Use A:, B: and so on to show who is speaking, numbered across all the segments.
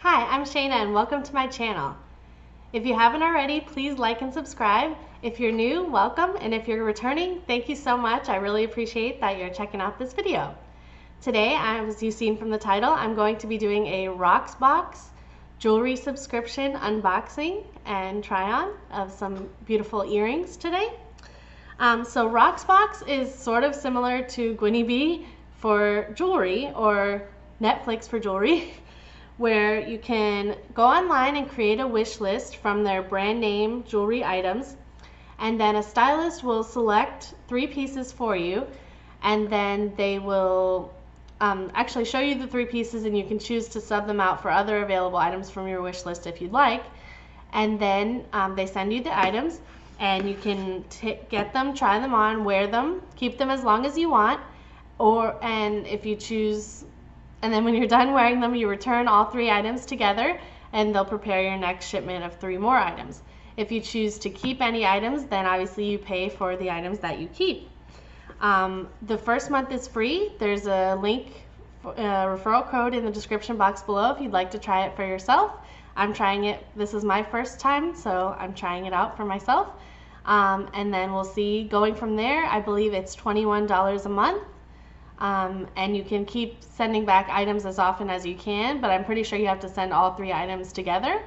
A: Hi, I'm Shayna and welcome to my channel. If you haven't already, please like and subscribe. If you're new, welcome, and if you're returning, thank you so much. I really appreciate that you're checking out this video. Today, as you've seen from the title, I'm going to be doing a Rocksbox jewelry subscription unboxing and try-on of some beautiful earrings today. So Rocksbox is sort of similar to Gwynnie for jewelry or Netflix for jewelry. Where you can go online and create a wish list from their brand name jewelry items, and then a stylist will select 3 pieces for you, and then they will actually show you the 3 pieces, and you can choose to sub them out for other available items from your wish list if you'd like. And then they send you the items, and you can get them, try them on, wear them, keep them as long as you want, and if you choose. And then when you're done wearing them, you return all 3 items together, and they'll prepare your next shipment of 3 more items. If you choose to keep any items, then obviously you pay for the items that you keep. The first month is free. There's a link, referral code in the description box below if you'd like to try it for yourself. I'm trying it. This is my first time, so I'm trying it out for myself. And then we'll see going from there. I believe it's $21 a month. And you can keep sending back items as often as you can, but I'm pretty sure you have to send all 3 items together,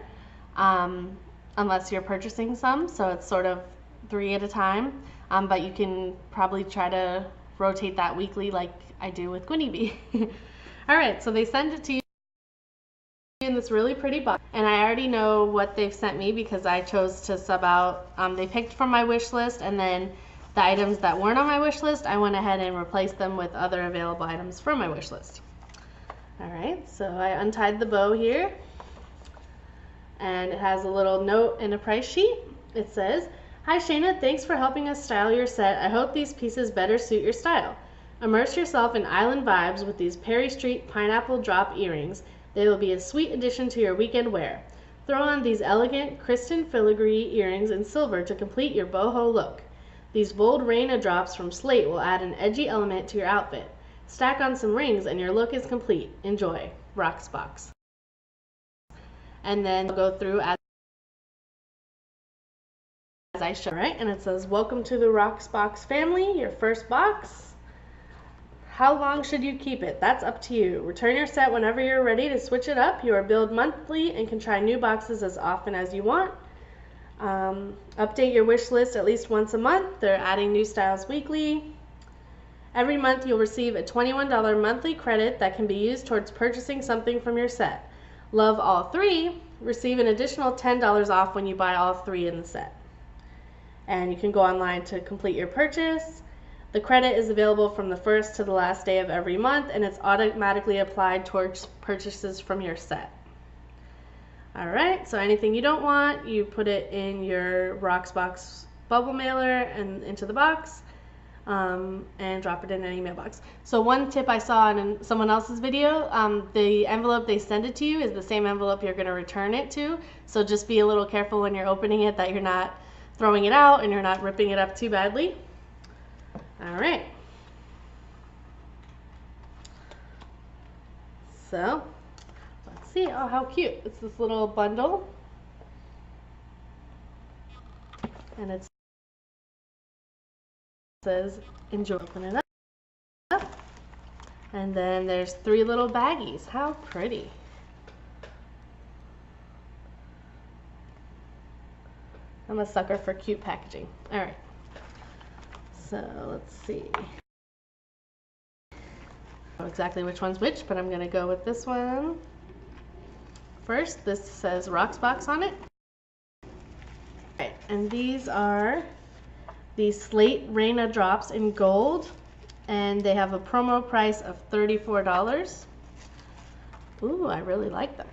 A: unless you're purchasing some, so it's sort of 3 at a time, but you can probably try to rotate that weekly like I do with Gwynnie. Alright, so they send it to you in this really pretty box, and I already know what they've sent me because I chose to sub out. They picked from my wish list, and then the items that weren't on my wish list, I went ahead and replaced them with other available items from my wish list. Alright, so I untied the bow here, and it has a little note and a price sheet. It says, "Hi Shayna, thanks for helping us style your set. I hope these pieces better suit your style. Immerse yourself in island vibes with these Perry Street pineapple drop earrings. They will be a sweet addition to your weekend wear. Throw on these elegant Kristen filigree earrings in silver to complete your boho look. These bold Raina drops from Slate will add an edgy element to your outfit. Stack on some rings and your look is complete. Enjoy. Rocksbox." And then I'll go through as I show, right? And it says, "Welcome to the Rocksbox family, your first box. How long should you keep it? That's up to you. Return your set whenever you're ready to switch it up. You are billed monthly and can try new boxes as often as you want. Update your wish list at least once a month. They're adding new styles weekly. Every month you'll receive a $21 monthly credit that can be used towards purchasing something from your set. Love all 3. Receive an additional $10 off when you buy all 3 in the set. And you can go online to complete your purchase. The credit is available from the first to the last day of every month, and it's automatically applied towards purchases from your set." Alright, so anything you don't want, you put it in your Rocksbox bubble mailer and into the box, and drop it in any mailbox. So one tip I saw in someone else's video, the envelope they send it to you is the same envelope you're going to return it to, so just be a little careful when you're opening it that you're not throwing it out and you're not ripping it up too badly. Alright. So let's see. Oh, how cute. It's this little bundle. And it says, "Enjoy." Open it up. And then there's 3 little baggies. How pretty. I'm a sucker for cute packaging. Alright. So let's see. I don't know exactly which one's which, but I'm going to go with this one first. This says Rocksbox on it. Right, and these are the Slate Raina drops in gold, and they have a promo price of $34. Ooh, I really like them.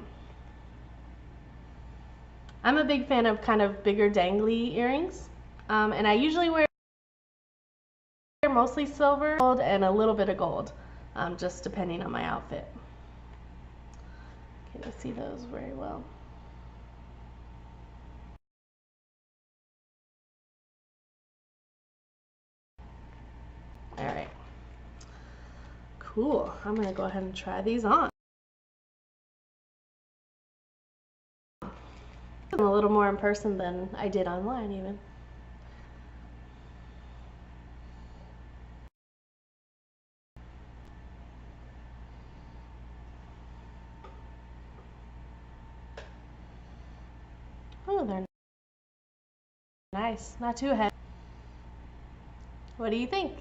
A: I'm a big fan of kind of bigger dangly earrings, and I usually wear mostly silver, gold, and a little bit of gold, just depending on my outfit. Can you see those very well? Alright. Cool. I'm going to go ahead and try these on. a little more in person than I did online even. Oh, they're nice, not too heavy. What do you think?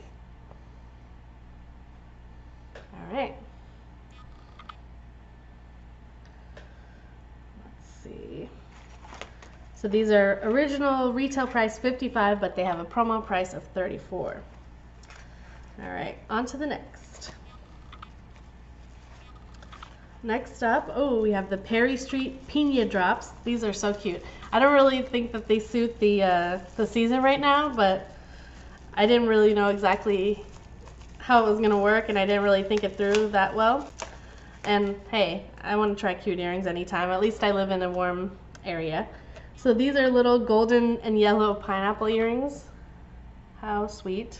A: All right. Let's see. So these are original retail price $55, but they have a promo price of $34. All right, on to the next. Next up, oh, we have the Perry Street Pina Drops. These are so cute. I don't really think that they suit the season right now, but I didn't really know exactly how it was gonna work, and I didn't really think it through that well. And hey, I want to try cute earrings anytime. At least I live in a warm area. So these are little golden and yellow pineapple earrings. How sweet.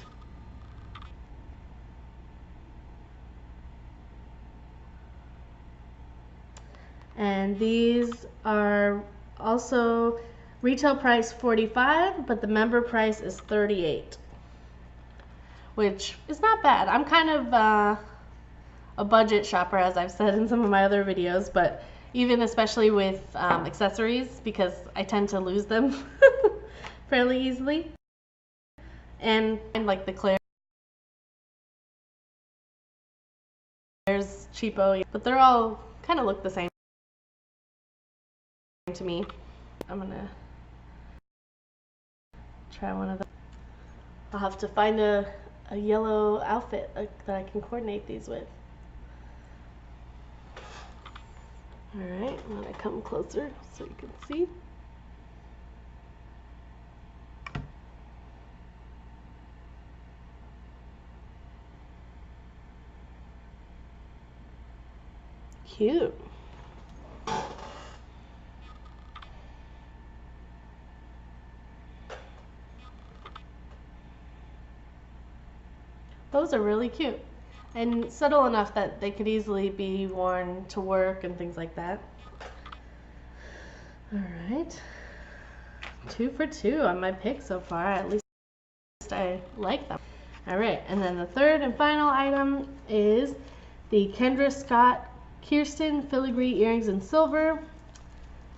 A: And these are also retail price $45, but the member price is $38, which is not bad. I'm kind of a budget shopper, as I've said in some of my other videos, but even especially with accessories, because I tend to lose them fairly easily. And like the Claire's cheapo, but they're all kind of look the same to me. I'm gonna try one of them. I'll have to find a yellow outfit that I can coordinate these with. Alright, I'm gonna come closer so you can see. Cute. Those are really cute and subtle enough that they could easily be worn to work and things like that. All right, 2 for 2 on my pick so far. At least I like them. All right, and then the third and final item is the Kendra Scott Kirsten filigree earrings in silver,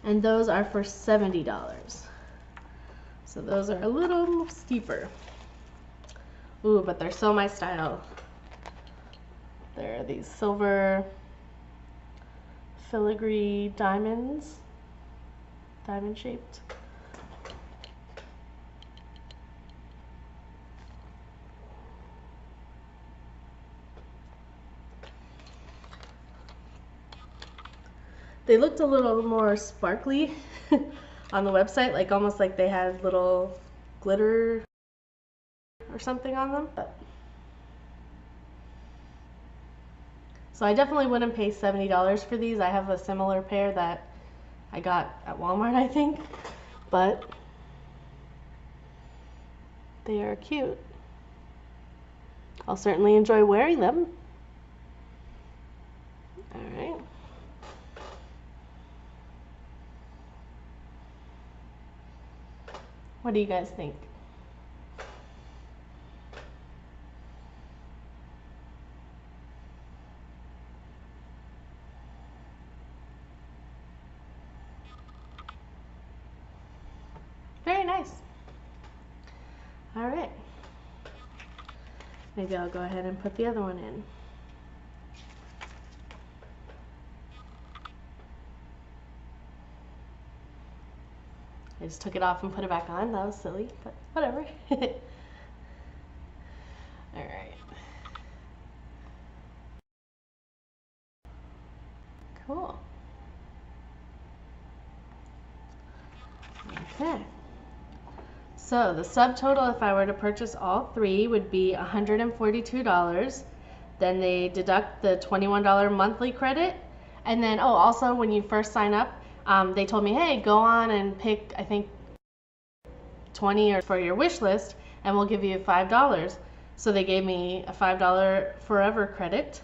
A: and those are for $70. So those are a little steeper. Ooh, but they're so my style. They're these silver filigree diamonds, diamond shaped. They looked a little more sparkly on the website, like almost like they had little glitter or something on them. So I definitely wouldn't pay $70 for these. I have a similar pair that I got at Walmart, I think, but they are cute. I'll certainly enjoy wearing them. All right. What do you guys think? Very nice. All right. Maybe I'll go ahead and put the other one in. I just took it off and put it back on. That was silly, but whatever. All right. Cool. Okay. So the subtotal, if I were to purchase all three, would be $142. Then they deduct the $21 monthly credit. And then, oh, also when you first sign up, they told me, hey, go on and pick, I think, 20 or for your wish list, and we'll give you $5. So they gave me a $5 forever credit.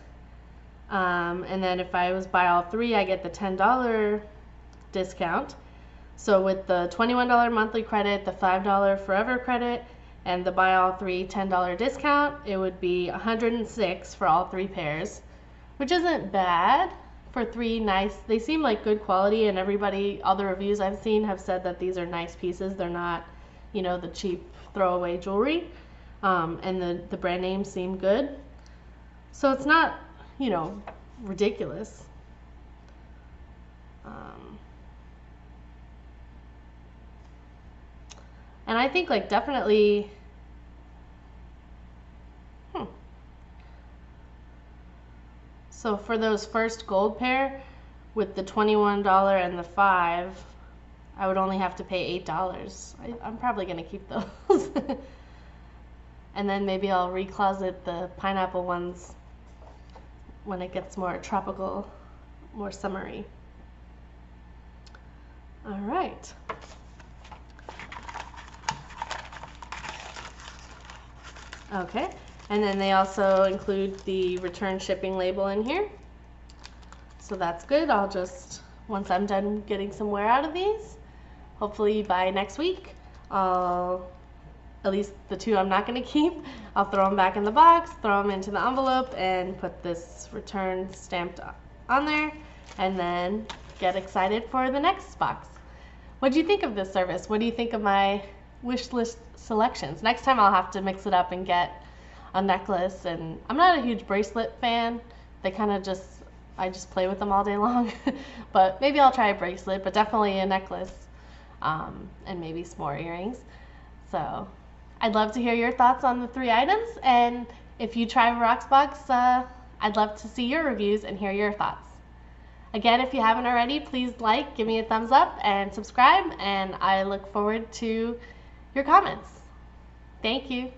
A: And then if I was buy all three, I get the $10 discount. So with the $21 monthly credit, the $5 forever credit, and the buy all three $10 discount, it would be $106 for all three pairs, which isn't bad for three nice. They seem like good quality, and all the reviews I've seen have said that these are nice pieces. They're not, the cheap throwaway jewelry, and the brand names seem good. So it's not, ridiculous. And I think definitely, so for those first gold pair with the $21 and the $5, I would only have to pay $8. I'm probably going to keep those. And then maybe I'll recloset the pineapple ones when it gets more tropical, more summery. All right. Okay, and then they also include the return shipping label in here. So that's good. I'll just, once I'm done getting some wear out of these, hopefully by next week, at least the two I'm not going to keep, I'll throw them back in the box, throw them into the envelope, and put this return stamped on there, and then get excited for the next box. What do you think of this service? What do you think of my wish list selections? Next time I'll have to mix it up and get a necklace, and I'm not a huge bracelet fan. They kind of I just play with them all day long. But maybe I'll try a bracelet, but definitely a necklace, and maybe some more earrings. So I'd love to hear your thoughts on the three items, and if you try Rocksbox, I'd love to see your reviews and hear your thoughts. Again, if you haven't already, please give me a thumbs up, and subscribe, and I look forward to your comments. Thank you.